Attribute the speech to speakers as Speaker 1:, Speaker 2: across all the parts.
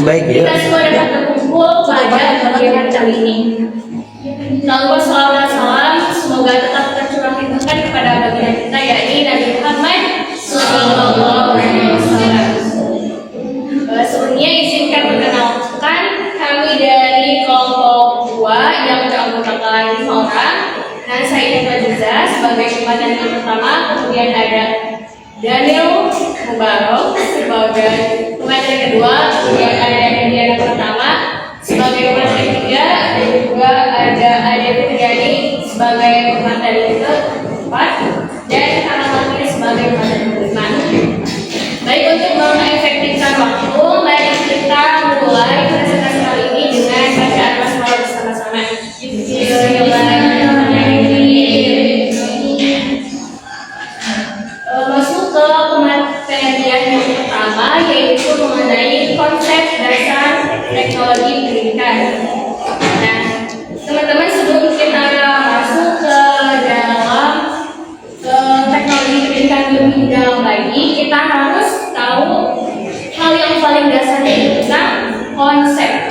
Speaker 1: baik ya.
Speaker 2: Kita semua dapat berkumpul pada bagian kali ini. Lalu salam, semoga tetap tercurahkan kepada bagian kita, yakni Nabi Muhammad Sallallahu Alaihi Wasallam. Sebelumnya izinkan perkenalkan kami dari kelompok 2 yang beranggotakan 5 orang. Nah, saya Indah sebagai komandan yang pertama, kemudian ada Daniel Mubarok sebagai komandan kedua, kemudian ada Indiana yang pertama sebagai komandan ketiga, dan juga ada Ade Fitriani sebagai komandan yang keempat, dan Kang Laki sebagai komandan kelima. Baik, untuk mengefektifkan waktu, mari kita mulai presentasi kali ini dengan bacaan basmalah bersama-sama. Masuk ke pematerian yang pertama, yaitu mengenai konsep dasar teknologi pendidikan. Nah, teman-teman, sebelum kita masuk ke dalam teknologi pendidikan lebih dalam lagi, kita harus tahu hal yang paling dasar yaitu tentang konsep.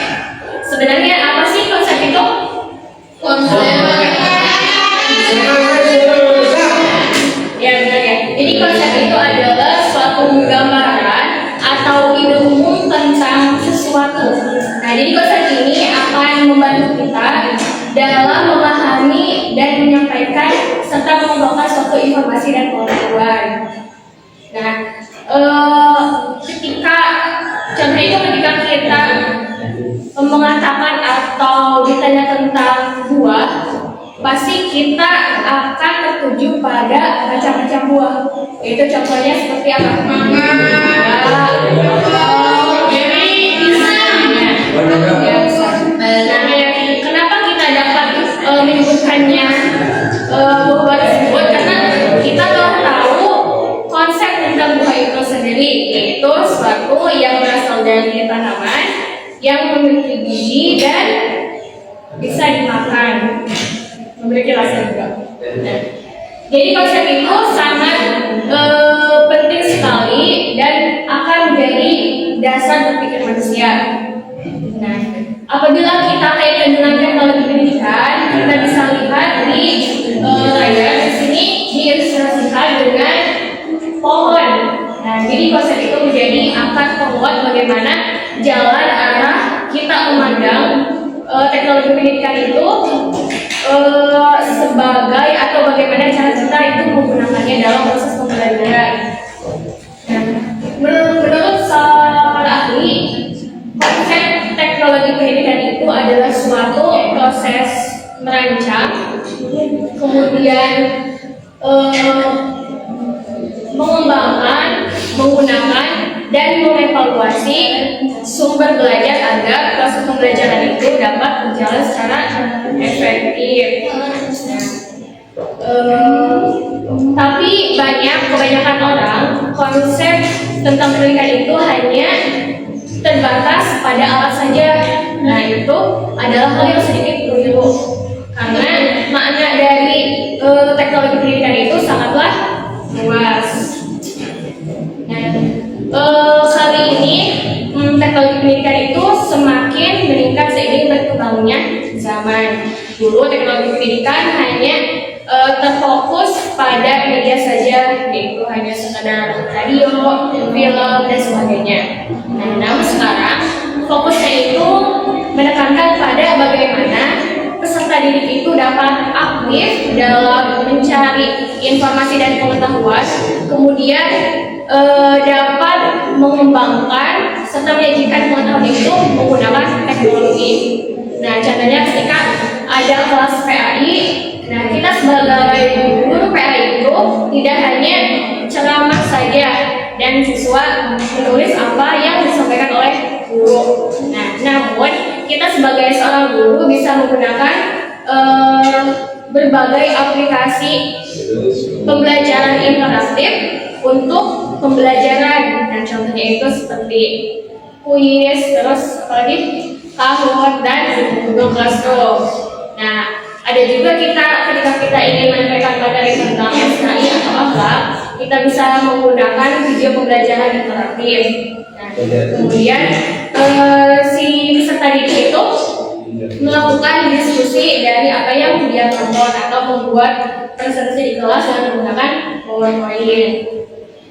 Speaker 2: Sebenarnya apa sih konsep itu? Ya, benar ya. Jadi konsep itu adalah suatu gambaran atau ide umum tentang sesuatu. Nah, jadi konsep ini akan membantu kita dalam memahami dan menyampaikan serta mengembangkan suatu informasi dan pengetahuan. Nah, ketika kita mengatakan atau ditanya tentang buah, pasti kita akan tertuju pada macam-macam buah. Itu contohnya seperti apa? Kenapa kita dapat menyebutkannya buah tersebut? Karena kita telah tahu konsep tentang buah itu sendiri, yaitu suatu yang berasal dari tanaman yang memiliki biji dan bisa dimakan, memiliki rasa juga. Nah, jadi konsep itu sangat penting sekali dan akan menjadi dasar berpikir manusia. Nah, apabila kita kaitkan dengan teknologi pendidikan, kita bisa lihat di layar di sini diilustrasikan dengan pohon. Nah, jadi konsep itu menjadi akan membuat bagaimana jalan arah kita memandang teknologi pendidikan itu sebagai atau bagaimana cara kita itu menggunakannya dalam proses pembelajaran. Nah, menurut para ahli, konsep teknologi pendidikan itu adalah suatu proses merancang, kemudian mengembangkan, menggunakan, dan mengevaluasi sumber belajar agar proses pembelajaran itu dapat berjalan secara efektif. Tapi kebanyakan orang konsep tentang pendidikan itu hanya terbatas pada alat saja. Nah, itu adalah hal yang sedikit keliru karena makna dari teknologi pendidikan itu sangatlah luas. Nah, kali ini teknologi pendidikan itu semakin meningkat seiring berkembangnya zaman. Dulu teknologi pendidikan hanya terfokus pada media saja, yaitu hanya sekadar radio, film, dan sebagainya. Nah, namun sekarang fokusnya itu menekankan pada bagaimana peserta didik itu dapat aktif dalam mencari informasi dan pengetahuan, kemudian dapat mengembangkan serta menyajikan pengetahuan itu menggunakan teknologi. Nah, contohnya ketika ada kelas PAI, nah kita sebagai guru PAI itu tidak hanya ceramah saja dan siswa menulis apa yang disampaikan oleh guru. Nah, namun kita sebagai seorang guru bisa menggunakan berbagai aplikasi pembelajaran interaktif untuk pembelajaran. Nah, contohnya itu seperti kuis, terus apalagi Kahoot dan Google Classroom. Nah, Ada juga ketika kita ingin menyampaikan materi tentang SKI atau apa, kita bisa menggunakan video pembelajaran interaktif. Nah, kemudian si peserta didik itu melakukan diskusi dari apa yang dia tonton atau membuat presentasi di kelas dengan menggunakan PowerPoint.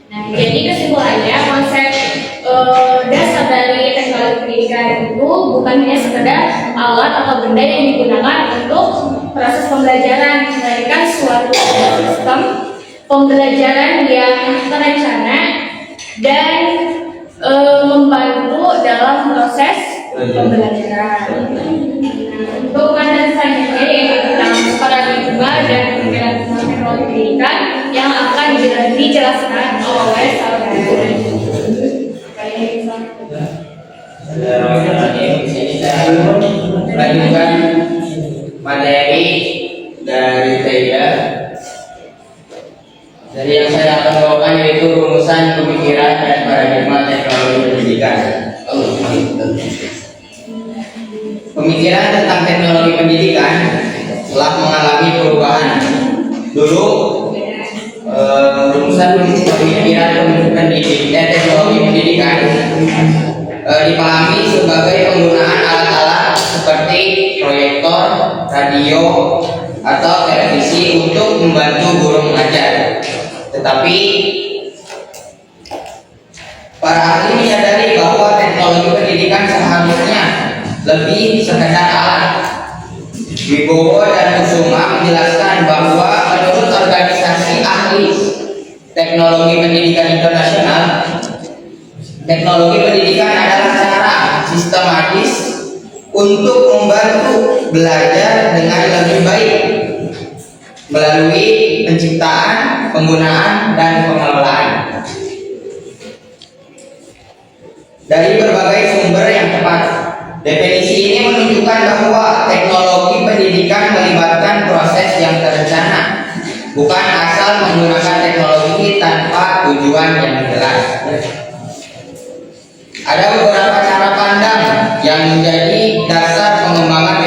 Speaker 2: Nah, jadi kesimpulannya konsep dasar dari teknologi pendidikan itu bukan hanya sekedar alat atau benda yang digunakan untuk proses pembelajaran, melainkan suatu sistem pembelajaran yang terencana dan membantu dalam proses pembelajaran. Untuk materi selanjutnya yaitu tentang paradigma dan pemikiran tentang teknologi pendidikan yang akan dijelaskan oleh saudara.
Speaker 1: Melanjutkan materi dari saya. Jadi yang saya akan bawakan yaitu rumusan pemikiran dan paradigma teknologi pendidikan. Pemikiran tentang teknologi pendidikan telah mengalami perubahan. Dulu rumusan pemikiran teknologi pendidikan dipahami sebagai penggunaan alat-alat seperti proyektor, radio, atau televisi untuk membantu guru mengajar. Tetapi para ahli menyadari bahwa teknologi pendidikan seharusnya lebih sekedar alat. Wibowo dan Kusuma menjelaskan bahwa menurut organisasi ahli teknologi pendidikan internasional, teknologi pendidikan adalah cara sistematis untuk membantu belajar dengan lebih baik melalui penciptaan, penggunaan, dan pengelolaan dari berbagai sumber yang tepat. Definisi ini menunjukkan bahwa teknologi pendidikan melibatkan proses yang terencana, bukan asal menggunakan teknologi tanpa tujuan yang jelas. Ada beberapa cara pandang yang menjadi dasar pengembangan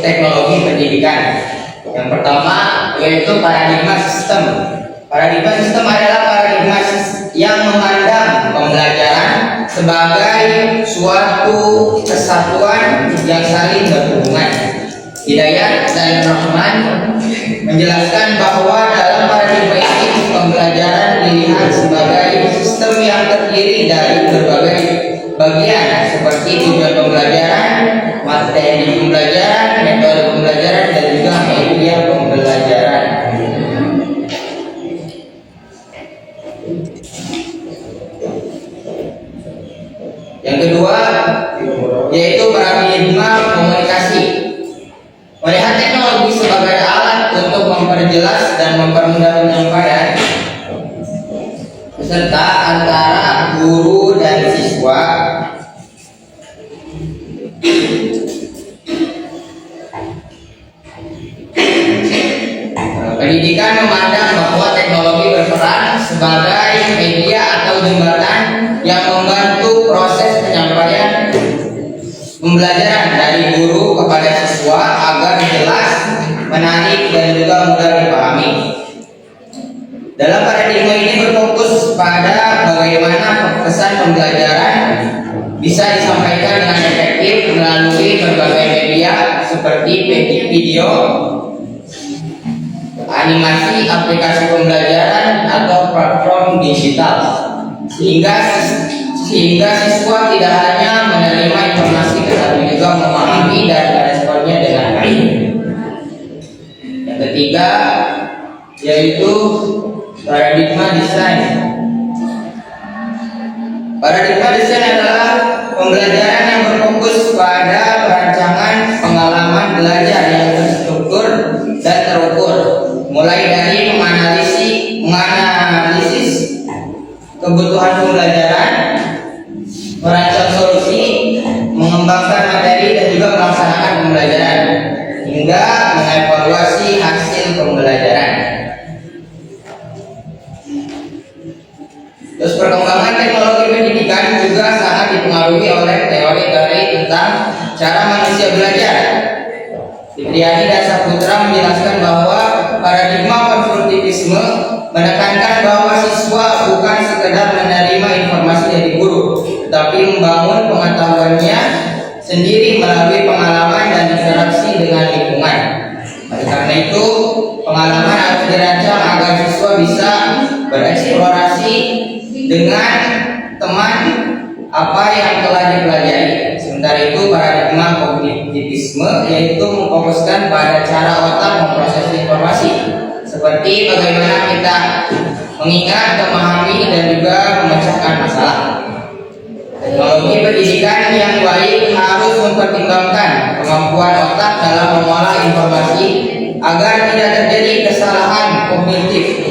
Speaker 1: teknologi pendidikan. Yang pertama yaitu paradigma sistem. Paradigma sistem adalah paradigma yang memandang pembelajaran sebagai suatu kesatuan yang saling berhubungan. Hidayat dan Rahman menjelaskan bahwa dalam paradigma ini pembelajaran dilihat sebagai sistem yang terdiri dari berbagai bagian seperti tujuan pembelajaran, materi pembelajaran, metode pembelajaran, dan juga media pembelajaran. Yang kedua yaitu paradigma komunikasi. Melihat teknologi sebagai alat untuk memperjelas dan mempermudah penyampaian serta antara guru dan siswa. Pendidikan memandang bahwa teknologi berperan sebagai media atau jembatan yang membantu proses penyampaian pembelajaran dari guru kepada siswa agar jelas, menarik, dan juga mudah dipahami. Dalam paradigma ini berfokus pada bagaimana pesan pembelajaran bisa disampaikan dengan efektif melalui berbagai media seperti video, animasi, aplikasi pembelajaran, atau platform digital, sehingga siswa tidak hanya menerima informasi tetapi juga memahami dan meresponnya dengan baik. Yang ketiga yaitu paradigma desain. Paradigma desain adalah pembelajaran yang berfokus pada perancangan pengalaman belajar yang terstruktur dan terukur, mulai dari menganalisis kebutuhan pembelajaran, merancang solusi, mengembangkan materi, dan juga melaksanakan pembelajaran, hingga mengevaluasi hasil pembelajaran. Terus perkembangan teknologi pendidikan juga sangat dipengaruhi oleh teori-teori tentang cara manusia belajar. Fitriani dan Saputra menjelaskan bahwa paradigma konstruktivisme menekankan bahwa siswa bukan sekedar menerima informasi dari guru, tetapi membangun pengetahuannya sendiri melalui pengalaman dan interaksi dengan lingkungan. Oleh karena itu, pengalaman harus dirancang agar siswa bisa bereksplorasi dengan teman apa yang telah dipelajari. Sementara itu, paradigma kognitivisme yaitu memfokuskan pada cara otak memproses informasi, seperti bagaimana kita mengingat, memahami, dan juga memecahkan masalah. Teknologi pendidikan yang baik harus mempertimbangkan kemampuan otak dalam mengolah informasi agar tidak terjadi kesalahan kognitif.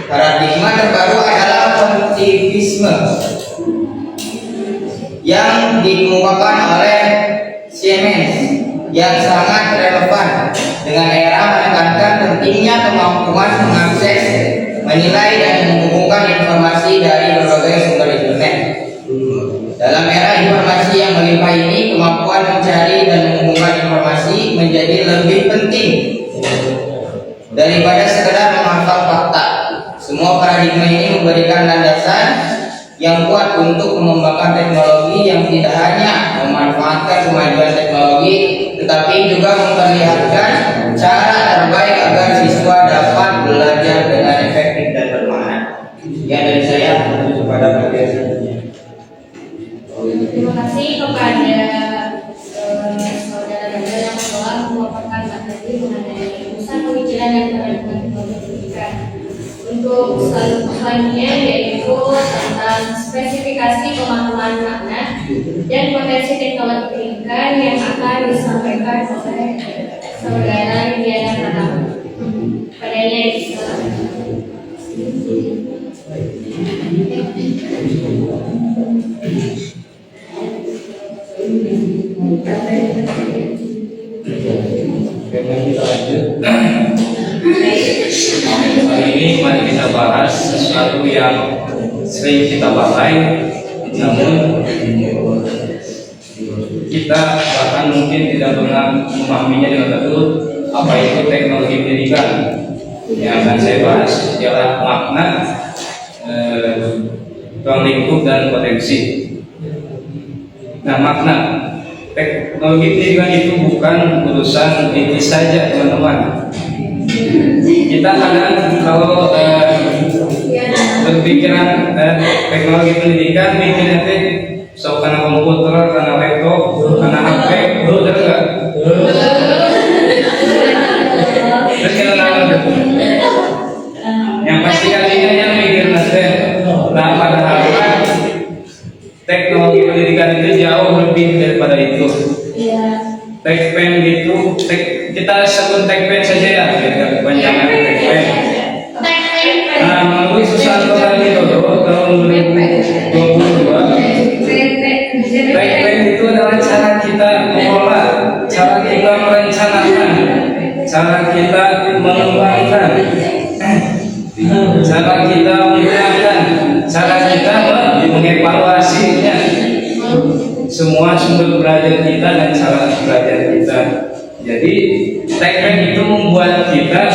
Speaker 1: Paradigma terbaru adalah kognitivisme yang dikemukakan oleh Siemens yang sangat relevan dengan era menekankan pentingnya kemampuan mengakses, menilai, dan menghubungkan informasi dari berbagai sumber internet. Dalam era informasi yang melimpah ini, kemampuan mencari dan menghubungkan informasi menjadi lebih penting daripada sekedar menghafal fakta. Semua paradigma ini memberikan landasan yang kuat untuk mengembangkan teknologi yang tidak hanya memanfaatkan kemajuan teknologi, tetapi juga memperlihatkan cara terbaik agar siswa dapat belajar dengan efektif dan bermakna. Ya, dari saya menuju pada bagian selanjutnya.
Speaker 2: Terima kasih kepada saudara Dada yang telah memaparkan materi mengenai usaha pemikiran dan penerapan teknologi pendidikan. Untuk selanjutnya yaitu tentang spesifikasi pemahaman makna dan potensi teknologi pendidikan yang akan disampaikan oleh saudara Diana Pratama. Padanya disilakan.
Speaker 3: Kita lanjut. Hari ini mari kita bahas sesuatu yang sering kita pakai, namun kita bahkan mungkin tidak pernah memahaminya dengan betul. Apa itu teknologi pendidikan? Yang akan saya bahas ialah makna, ruang lingkup, dan potensi. Nah, makna teknologi pendidikan itu bukan urusan ini saja, teman-teman. Kita kadang kalau berpikiran teknologi pendidikan mikirnya so karena komputer, karena laptop, karena HP, betul enggak? Terus kita yang pasti kalinya yang mikir nanti, nah padahal teknologi pendidikan itu jauh lebih daripada itu. Tekpen itu, kita sebut tekpen saja ya, kepanjangan tekpen. Nah, melalui Susanto tadi itu tahun 2022, tekpen itu adalah cara kita mengolah, cara kita merencanakan, cara kita mengembangkan, cara kita menyiapkan, cara kita mengevaluasinya. Semua sumber belajar kita dan cara belajar kita. Jadi teknik itu membuat kita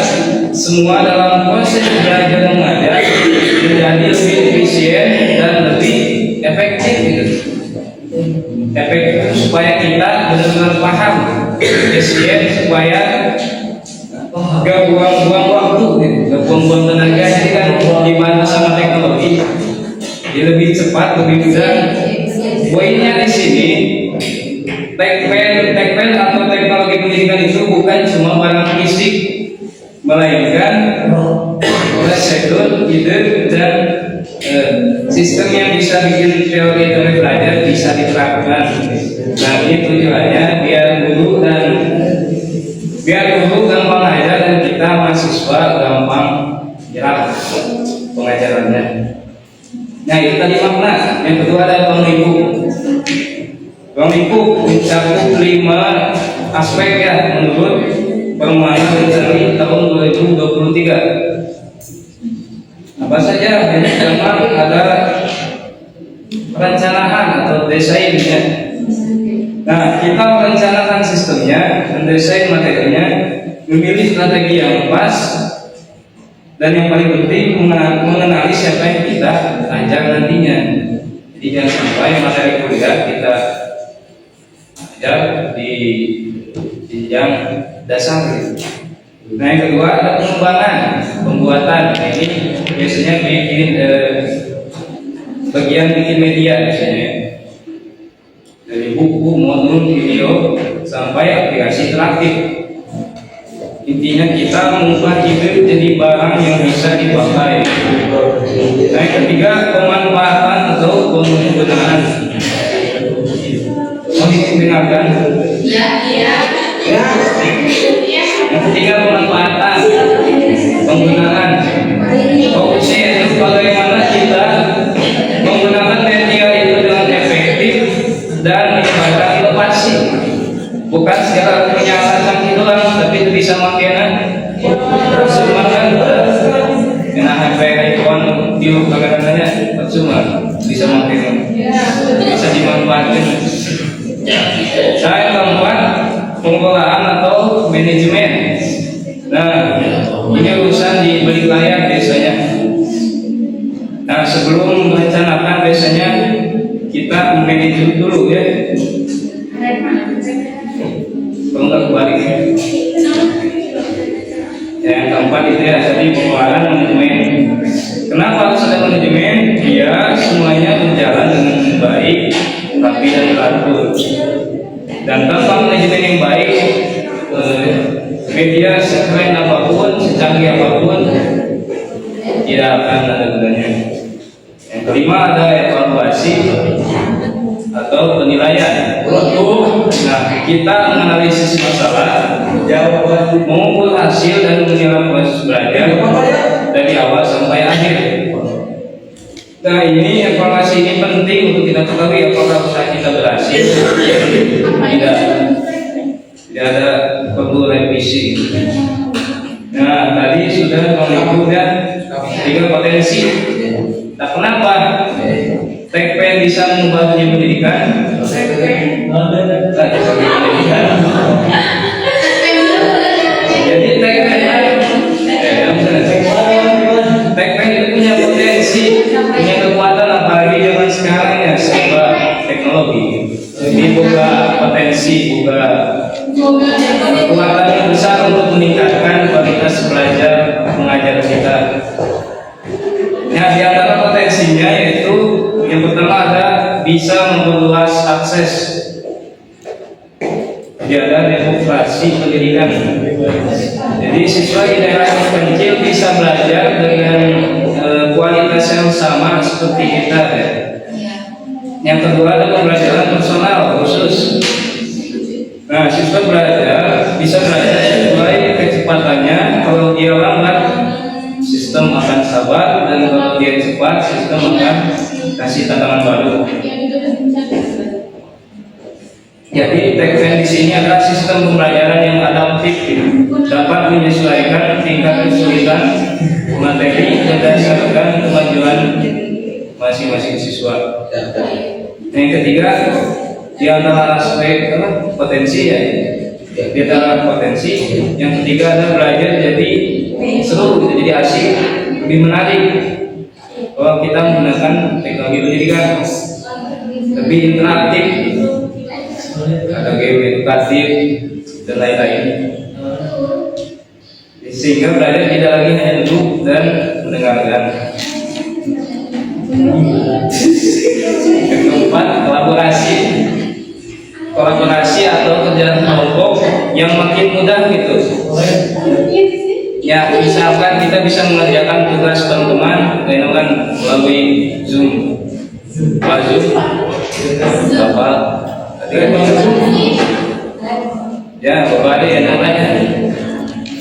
Speaker 3: semua dalam proses belajar mengajar menjadi lebih efisien dan lebih efektif. Efektif supaya kita benar-benar paham, efisien supaya gak buang-buang waktu, gak buang-buang tenaga. Jadi kan dibantu sama teknologi, jadi lebih cepat, lebih mudah. Poinnya di sini, tekpen atau teknologi pendidikan itu bukan cuma barang fisik, melainkan prosedur, ide, dan sistem yang bisa bikin teori belajar bisa diterapkan. Nah, ini tujuannya biar guru gampang ajar dan kita mahasiswa gampang jelas pengajarannya. Nah, itu tadi makna. Yang kedua ada ruang lingkup. Ruang lingkup mencakup 5 aspek ya menurut Permainan Mencari tahun 2023. Apa saja? Yang pertama ada perencanaan atau desainnya. Nah, kita merencanakan sistem prosesnya, mendesain materinya, memilih strategi yang pas, dan yang paling penting mengenali siapa yang kita ajak nantinya. Jadi jangan sampai materi kuliah kita ajar di jenjang dasar. Nah yang kedua ada pengembangan, pembuatan. Nah, ini biasanya bikin bagian bikin media biasanya. Dari buku, modul, video, sampai aplikasi interaktif. Intinya kita mengubah ide jadi barang yang bisa dipakai. Nah, yang ketiga pemanfaatan atau penggunaan. Mau didengarkan?
Speaker 2: Iya.
Speaker 1: Ya.
Speaker 3: Yang ketiga pemanfaatan, penggunaan. Fokusnya itu bagaimana kita menggunakan media itu dengan efektif dan menyebabkan inovasi. Bukan secara menyalahkan itu lah, tapi bisa makinan cuma kan kena HP iPhone di kadang-kadangnya cuma bisa makinan, bisa dimanfaatkan. Nah yang keempat pengelolaan atau manajemen. Nah ini urusan di balik layar biasanya. Nah sebelum merencanakan biasanya kita manajer dulu ya. Kalau nggak kebalik ya. Yang keempat itu ya tadi pengelolaan manajemen. Kenapa harus ada manajemen? Biar semuanya berjalan dengan baik, rapi dan teratur. Dan tanpa manajemen yang baik, media sekeren apapun, secanggih apapun, tidak akan ada gunanya. Yang kelima ada evaluasi atau penilaian. Nah, kita menganalisis masalah, mengumpul hasil dan menilai proses belajar dari awal sampai akhir. Nah, ini evaluasi ini penting untuk kita ketahui apakah usaha kita berhasil. Tidak ada perlu revisi. Nah, tadi sudah menunjukkan 3 potensi. Nah, kenapa TKP bisa mengubah dunia pendidikan? Jadi TKP itu punya potensi, punya kekuatan, apalagi zaman sekarang ya serba teknologi. Ini buka potensi, buka kekuatan yang besar untuk meningkatkan kualitas belajar mengajar kita. Nah, di antara potensinya yaitu yang pertama ada bisa memperluas akses. Jadi ada demokrasi pendidikan. Jadi siswa di daerah yang terpencil bisa belajar dengan kualitas yang sama seperti kita ya. Yang kedua ada pembelajaran personal khusus. Nah, siswa bisa belajar sesuai kecepatannya. Kalau dia lambat, sistem akan sabar, dan kalau dia cepat, sistem akan kasih tantangan baru. Jadi TKP di sini adalah sistem pembelajaran yang adaptif, dapat menyesuaikan tingkat kesulitan materi berdasarkan kemajuan masing-masing siswa. Yang ketiga, di antara aspek potensi ya, di antara potensi. Yang ketiga adalah belajar jadi seru, jadi asik, lebih menarik. Kalau kita menggunakan teknologi pendidikan, lebih interaktif, ada game edukatif dan lain-lain. Sehingga belajar tidak lagi hanya duduk dan mendengarkan. Yang keempat, kolaborasi atau kerjaan kelompok yang makin mudah gitu. Ya, misalkan kita bisa mengerjakan tugas teman-teman melalui Zoom, apa? Ya, bapak ada yang namanya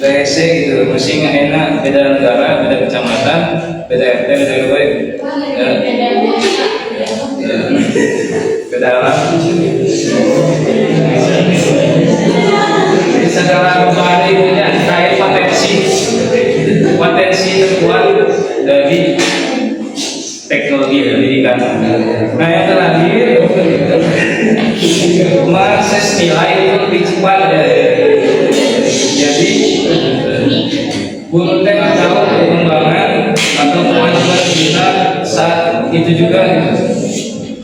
Speaker 3: PSC gitu, mesti nggak enak, beda negara, beda kecamatan, beda RT, beda RW, beda alam. Secara global punya kaya potensi terkuat dari teknologi pendidikan. Nah yang terakhir, mengakses nilai itu lebih cepat ya.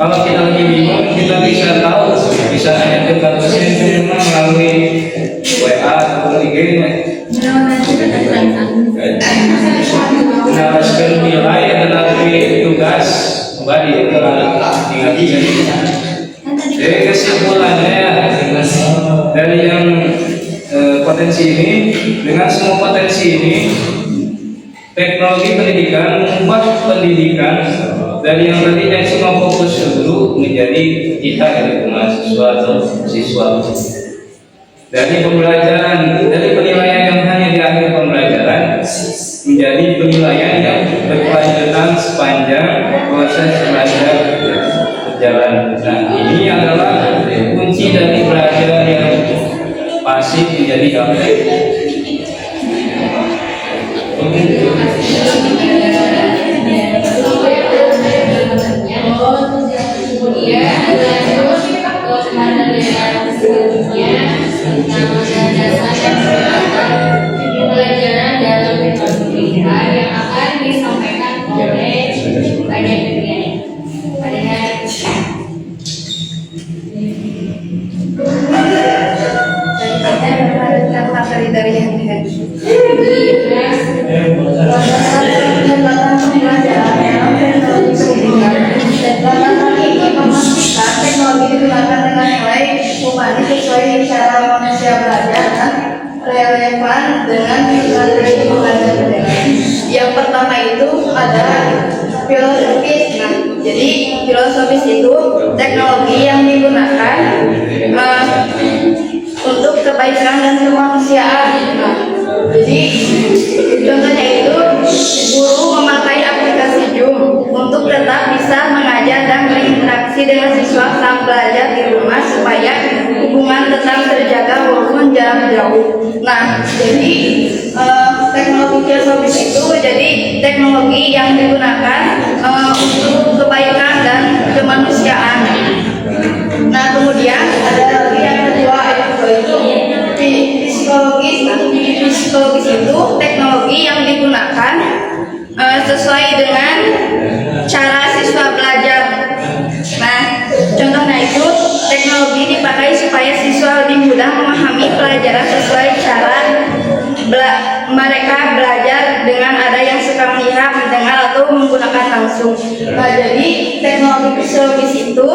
Speaker 3: Kalau kita lagi bingung, kita bisa tahu, bisa hanya dekat dosen melalui WA atau IG-nya. Menjelaskan nilai melalui tugas kembali tinggal bisa. Jadi kesimpulannya dari yang potensi ini, dengan semua potensi ini, teknologi pendidikan membuat pendidikan dari yang tadinya cuma fokus ke guru menjadi kita dari mahasiswa atau siswa. Dari pembelajaran, dari penilaian yang hanya di akhir pembelajaran menjadi penilaian yang berkelanjutan sepanjang proses belajar berjalan. Nah, ini adalah kunci dari belajar yang pasif menjadi aktif.
Speaker 2: Pembelajaran dalam metode pendidikan yang akan disampaikan oleh banyak
Speaker 4: materi dari yang teknologi digunakan dengan nilai humanis sesuai cara manusia belajar dan relevan dengan materi pembelajaran. Yang pertama itu adalah filosofis. Nah, jadi filosofis itu teknologi yang digunakan untuk kebaikan dan kemanusiaan. Nah, jadi contohnya itu guru memakai aplikasi Zoom untuk tetap bisa mengajar dan berinteraksi dengan siswa saat belajar di rumah supaya hubungan tetap terjaga walaupun jarak jauh. Nah, jadi teknologi filosofis itu jadi teknologi yang digunakan untuk kebaikan dan kemanusiaan. Nah, kemudian ada lagi yang kedua itu psikologis. Nah, psikologis itu teknologi yang digunakan sesuai dengan cara siswa belajar. Nah, contohnya itu teknologi dipakai supaya siswa lebih mudah memahami pelajaran sesuai cara mereka belajar dengan ada yang suka melihat, mendengar atau menggunakan langsung. Nah, jadi teknologi psikologis itu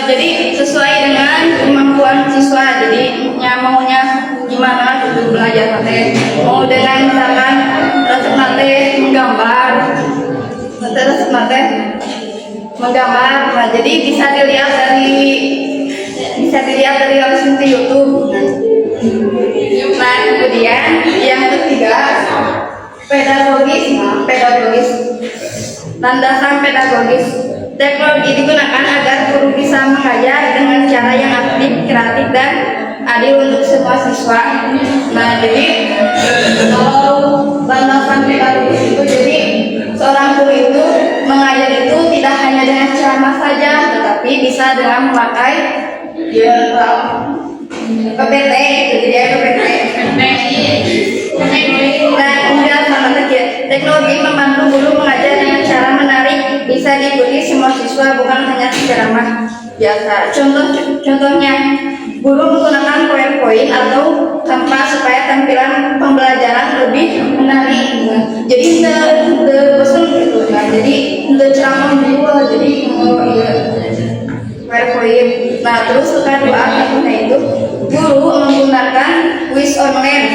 Speaker 4: jadi sesuai dengan kemampuan siswa. Jadi maunya gimana gitu belajar materi. Mau dengan misalkan resep materi menggambar, resep materi menggambar. Nah, jadi bisa dilihat dari langsung di YouTube. Nah, kemudian yang ketiga pedagogis. Nah, pedagogis, landasan pedagogis. Teknologi digunakan agar guru bisa mengajar dengan cara yang aktif, kreatif, dan adil untuk semua siswa. Nah, jadi kalau landasan pedagogis itu jadi seorang guru itu mengajar itu tidak hanya dengan ceramah saja, tetapi bisa dengan memakai PPT, jadi PPT. Nah, kemudian teknologi membantu guru mengajar dengan cara menarik, bisa diikuti semua siswa, bukan hanya ceramah biasa. Contohnya, guru menggunakan PowerPoint atau Canva supaya tampilan pembelajaran lebih menarik. Jadi bosan gitu. Nah, jadi ceramah juga, jadi PowerPoint. Nah, terus kedua itu guru menggunakan quiz online,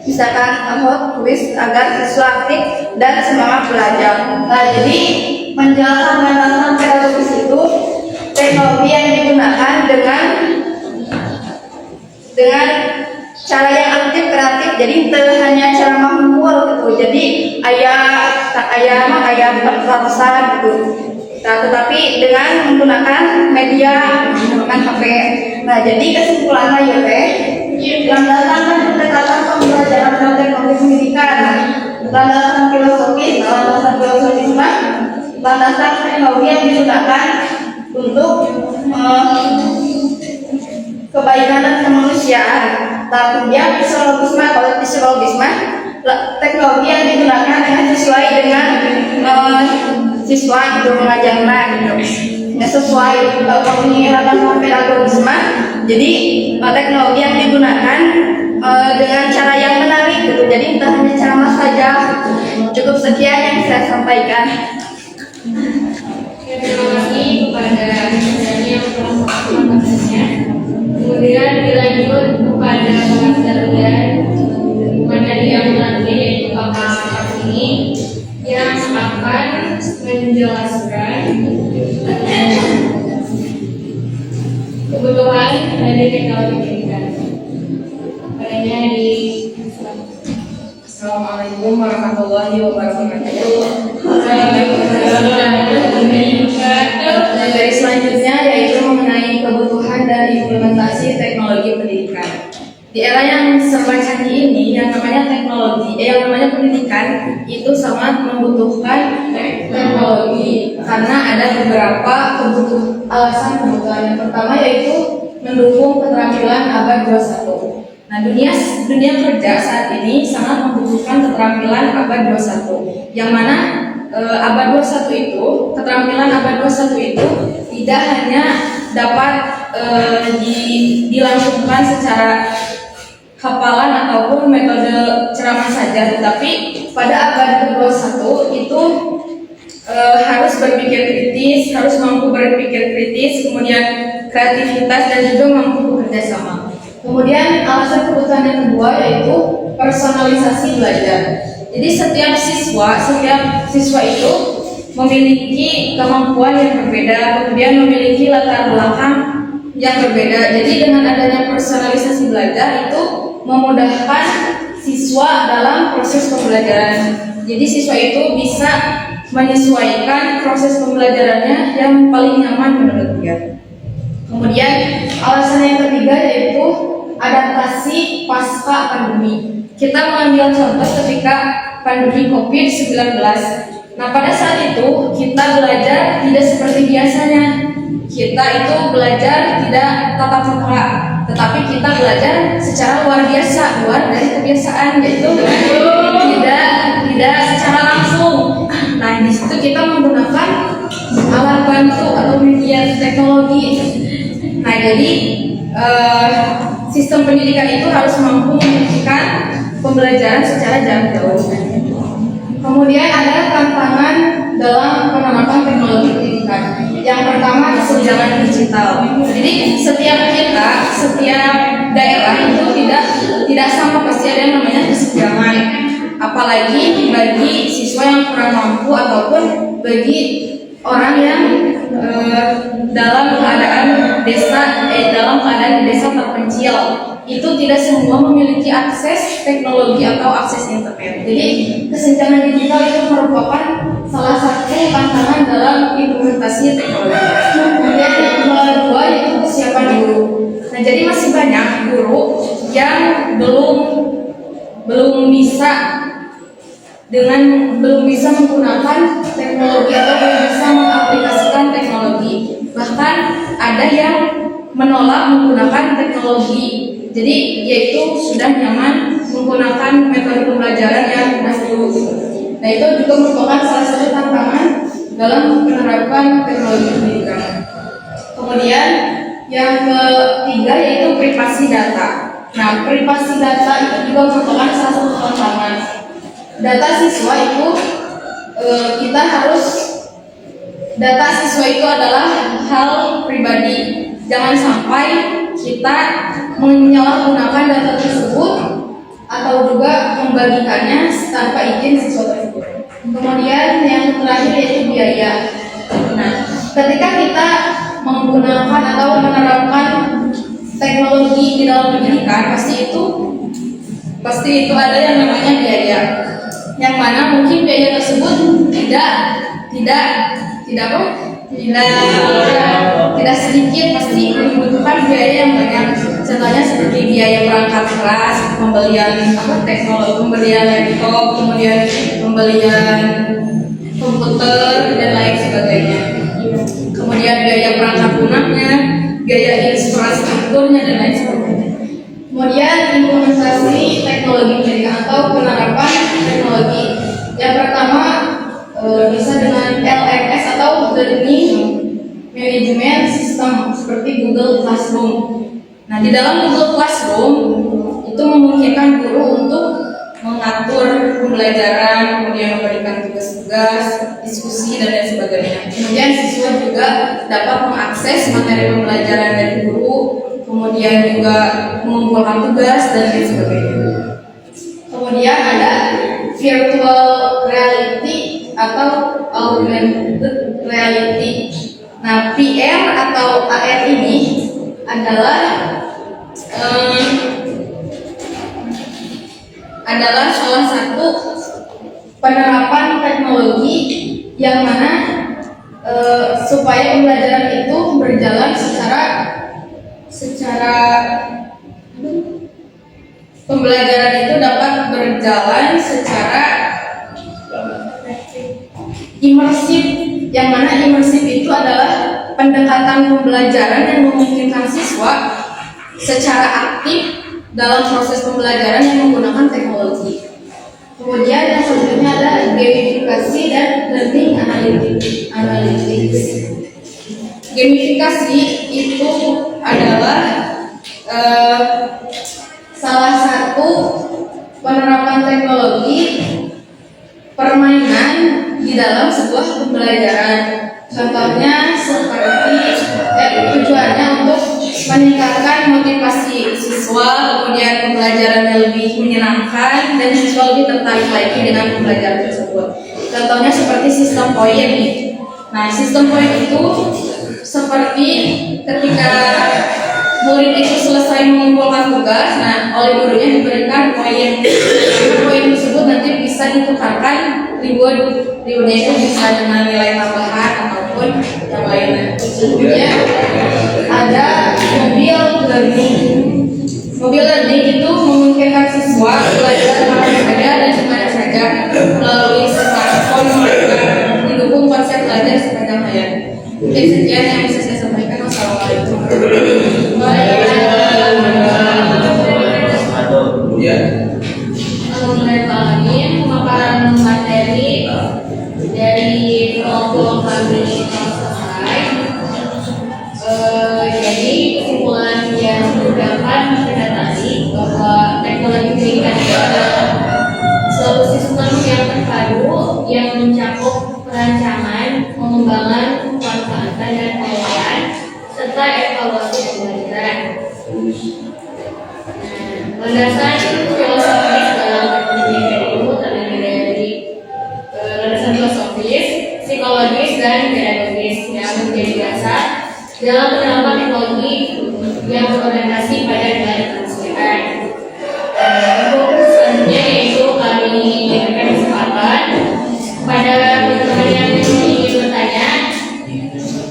Speaker 4: misalkan quiz agar siswa aktif dan semangat belajar. Nah, jadi menjelaskan landasan pedagogis itu teknologi yang digunakan dengan cara yang aktif, kreatif. Jadi tidak hanya cara mengumpul gitu. Jadi ayah berperasan gitu. Nah, tetapi dengan menggunakan media, menggunakan HP. Nah, jadi kesimpulannya ya landasan dan pendekatan pembelajaran dan teknologi pendidikan. Landasan filosofis, landasan teknologi yang digunakan untuk kebaikan dan kemanusiaan. Tapi dia psikologisme teknologi yang digunakan dengan sesuai dengan siswa gitu mengajarnya gitu. nggak sesuai penerapan pedagogisme. Jadi teknologi yang digunakan dengan cara yang menarik gitu. Jadi tidak hanya ceramah saja. Cukup sekian yang saya sampaikan.
Speaker 2: Terima kasih kepada dosennya yang telah melakukan. Kemudian dilanjut kepada pelajaran mana yang nanti yaitu Bapak ini yang akan menjelaskan kebutuhan dari teknologi pendidikan. Adanya di
Speaker 5: Assalamualaikum warahmatullahi wabarakatuh. Materi selanjutnya yaitu mengenai kebutuhan dan implementasi teknologi pendidikan. Di era yang serba canggih ini, yang namanya teknologi, yang namanya pendidikan itu sangat membutuhkan teknologi karena ada beberapa alasan kebutuhan. Yang pertama yaitu mendukung keterampilan abad 21. Nah, dunia kerja saat ini sangat membutuhkan keterampilan abad 21. Yang mana abad 21 itu, keterampilan abad 21 itu tidak hanya dapat dilangsungkan secara hafalan ataupun metode ceramah saja, tetapi pada abad ke-21 itu harus berpikir kritis, harus mampu berpikir kritis, kemudian kreativitas dan juga mampu bekerja sama. Kemudian alasan kebutuhan yang kedua yaitu personalisasi belajar. Jadi setiap siswa itu memiliki kemampuan yang berbeda, kemudian memiliki latar belakang yang berbeda. Jadi dengan adanya personalisasi belajar itu memudahkan siswa dalam proses pembelajaran. Jadi siswa itu bisa menyesuaikan proses pembelajarannya yang paling nyaman menurut dia. Kemudian alasan yang ketiga yaitu adaptasi pasca pandemi. Kita mengambil contoh ketika pandemi COVID-19. Nah, pada saat itu kita belajar tidak seperti biasanya. Kita itu belajar tidak tatap muka, tetapi kita belajar secara luar biasa, luar dari kebiasaan, yaitu tidak secara langsung. Nah, di situ kita menggunakan alat bantu atau media teknologi. Nah, jadi sistem pendidikan itu harus mampu memberikan pembelajaran secara jarak jauh. Kemudian ada tantangan dalam penerapan teknologi pendidikan. Yang pertama kesenjangan digital. Jadi setiap daerah itu tidak sama, pasti ada yang namanya kesenjangan. Apalagi bagi siswa yang kurang mampu ataupun bagi orang yang dalam keadaan desa terpencil, itu tidak semua memiliki akses teknologi atau akses internet. Jadi kesenjangan digital itu merupakan salah satu tantangan dalam implementasi teknologi. Kemudian yang kedua yaitu kesiapan guru. Nah, jadi masih banyak guru yang belum bisa menggunakan teknologi atau belum bisa mengaplikasikan teknologi. Bahkan ada yang menolak menggunakan teknologi. Jadi yaitu sudah nyaman menggunakan metode pembelajaran yang dahulu. Nah, itu juga merupakan salah satu tantangan dalam penerapan teknologi pendidikan. Kemudian yang ketiga yaitu privasi data. Nah, privasi data itu juga merupakan salah satu tantangan. Data siswa itu data siswa itu adalah hal pribadi. Jangan sampai kita menyalahgunakan data tersebut atau juga membagikannya tanpa izin siswa tersebut. Kemudian yang terakhir yaitu biaya. Nah, ketika kita menggunakan atau menerapkan teknologi di dalam pendidikan, pasti itu ada yang namanya biaya. Yang mana mungkin biaya tersebut tidak sedikit, pasti membutuhkan biaya yang banyak. Contohnya seperti biaya perangkat keras, pembelian teknologi, pembelian laptop, kemudian pembelian komputer dan lain sebagainya. Kemudian biaya perangkat lunaknya, biaya infrastrukturnya dan lain sebagainya. Kemudian implementasi teknologi pendidikan atau penerapan teknologi. Yang pertama bisa dengan LMS atau manajemen sistem seperti Google Classroom. Nah, di dalam Google Classroom itu memungkinkan guru untuk mengatur pembelajaran, kemudian memberikan tugas-tugas, diskusi dan lain sebagainya. Kemudian siswa juga dapat mengakses materi pembelajaran dari guru, kemudian juga mengumpulkan tugas dan lain sebagainya. Kemudian ada virtual reality atau augmented reality. Nah, VR atau AR ini adalah salah satu penerapan teknologi yang mana supaya pembelajaran itu berjalan secara pembelajaran itu dapat berjalan secara imersif, yang mana imersif itu adalah pendekatan pembelajaran yang memungkinkan siswa secara aktif dalam proses pembelajaran yang menggunakan teknologi. Kemudian yang selanjutnya ada gamifikasi dan learning analytics. Gamifikasi itu adalah salah satu penerapan teknologi permainan di dalam sebuah pembelajaran. Contohnya seperti tujuannya untuk meningkatkan motivasi siswa, kemudian pembelajarannya lebih menyenangkan dan siswa lebih tertarik lagi dengan pembelajaran tersebut. Contohnya seperti sistem poin. Nah, sistem poin itu seperti ketika murid itu selesai mengumpulkan tugas, nah oleh gurunya diberikan poin. Poin tersebut nanti bisa ditukarkan rewardnya itu bisa dengan nilai tambahan ataupun yang lainnya. Kemudian ada mobile learning. Mobile learning itu memungkinkan siswa belajar kapan saja dan di mana saja melalui smartphone mereka, mendukung konsep belajar sepanjang hayat. Mungkin sekian yang bisa saya sampaikan. Wassalamualaikum.
Speaker 2: Alhamdulillah, pemaparan materi dari kelompok kami selesai. Jadi kesimpulan yang dapat kita tarik bahwa teknologi pendidikan itu adalah suatu sistem yang terpadu yang mencakup perancangan, pengembangan, pemanfaatan dan pengelolaan serta evaluasi pembelajaran. Landasan filosofis dalam pendidikan itu terdiri dari landasan filosofis, psikologis dan pedagogis yang menjadi dasar dalam penerapan teknologi yang berorientasi pada nilai kemanusiaan. Fokus selanjutnya yaitu kami memberikan kesempatan pada teman-teman yang ingin bertanya,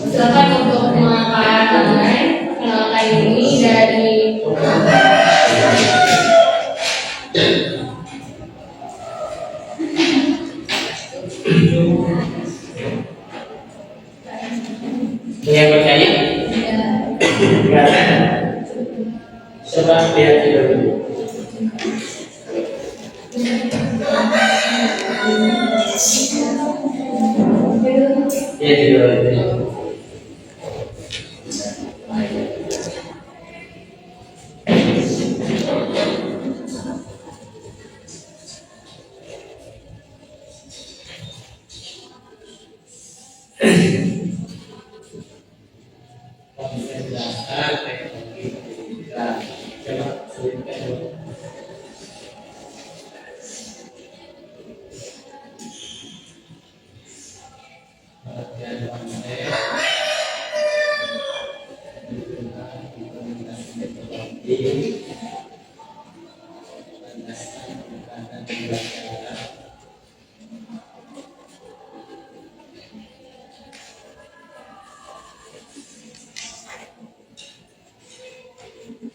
Speaker 2: silakan untuk mengangkat tangan. Kenalkan ini dari
Speaker 1: yang bertanya? Silakan. Coba lihat dulu. Ya dulu.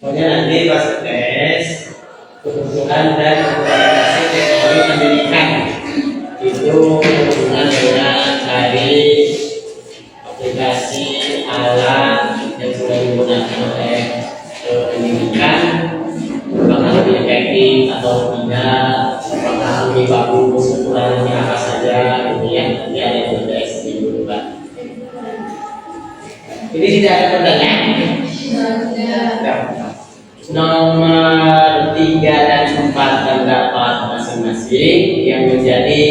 Speaker 1: Kemudian nanti pas tes kebutuhan dan implementasi teknologi pendidikan itu berhubungan dengan dari aplikasi alat yang sudah digunakan oleh pendidikan, apakah lebih efektif atau tidak, apakah lebih bagus, ukurannya apa saja, ini yang nanti ada yang sudah dulu kan. tidak ada pertanyaan? Nomor 3 dan 4 terdapat masing-masing yang menjadi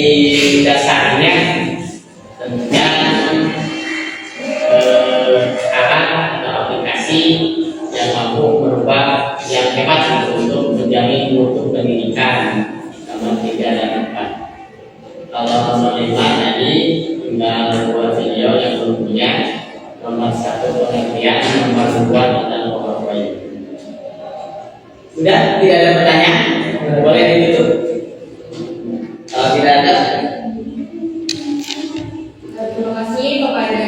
Speaker 1: dasarnya tentang alat atau aplikasi yang mampu merubah yang hebat untuk menjamin mutu pendidikan. Nomor 3 dan 4. Kalau nomor 5 tadi tinggal membuat video yang tentunya nomor 1 pengertian, nomor 2 tentang PowerPoint. Sudah, tidak ada pertanyaan? Boleh ditutup. Kalau tidak ada,
Speaker 2: Terima kasih kepada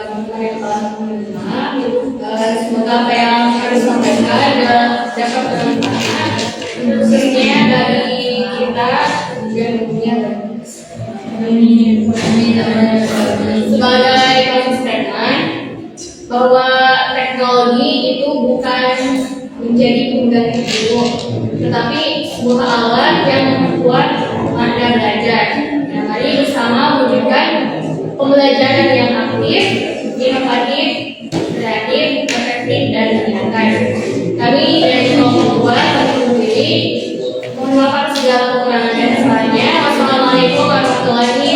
Speaker 2: teman-teman yang telah menerima. Semoga apa yang kami sampaikan dapat bermanfaat, khususnya dari kita dan dunia. Sebagai closing statement, bahwa teknologi itu bukan menjadi pengganti guru, tetapi sebuah alat yang membuat Anda belajar. Nah, mari bersama mewujudkan pembelajaran yang aktif, inovatif, kreatif, efektif, dan menyenangkan. Kami dari kelompok 2 undur diri. Mohon maaf atas segala kekurangan dan kesalahannya. Wassalamualaikum warahmatullahi